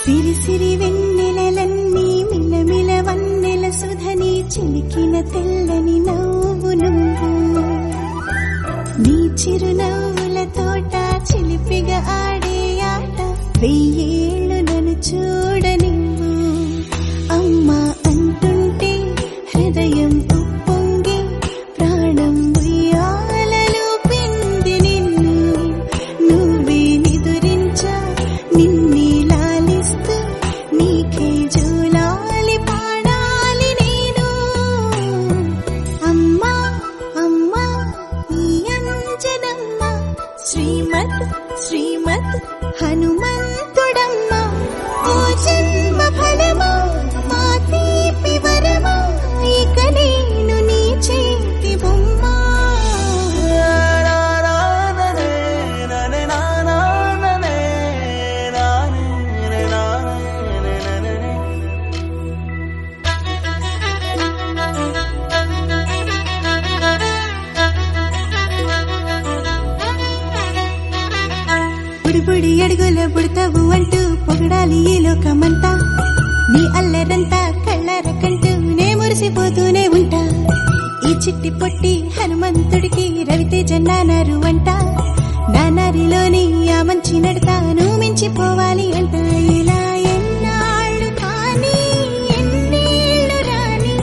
సిరి సిరి వెన్నెలలన్నీ మిలమిల వన్నెల సుధని చిలికిన తెల్లని నవ్వు నువ్వు నీ చిరునవ్వుల తోట చిలిపిగా ఆడే ఆట వెయ్యేళ్ళు నన్ను చూడనివ్వు అమ్మా అంటుంటే హృదయం ఉప్పొంగి ప్రాణం ఉయ్యాలలో పిండి నిన్ను నువ్వే నిదురించా నిన్నే లాలిస్తూ నీకే జూలాలి పాడాలి నేను అమ్మా అమ్మా ఈ అంజనమ్మ శ్రీమత్ శ్రీమత్ హనుమంతుడమ్మ ఓ జన్మ ఫలమా మా తీపి వరమా ఇక నేను నీ చేతి బొమ్మ బుడిబుడి అడుగుల బుడతావు అంటూ పొగడాలి ఈ లోకమంతా నీ అల్లరంతా కళ్ళరకంటూ నే మురిసిపోతూనే ఉంటా ఈ చిట్టి పొట్టి హనుమంతుడికి రవితేజ నానారు అంట నానారిలోని ఆ మంచి నడతాను మించిపోవాలి అంట ఇలా ఎన్నాళ్ళు కానీ ఎన్నేళ్ళు రాని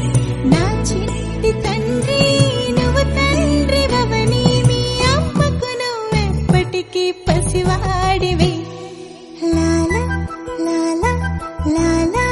నా చిట్టి తండ్రి నువ్వు తండ్రి భవని మీ అమ్మకు నువ్వెప్పటికీ పసివాడివి లాలా లాలా లాలా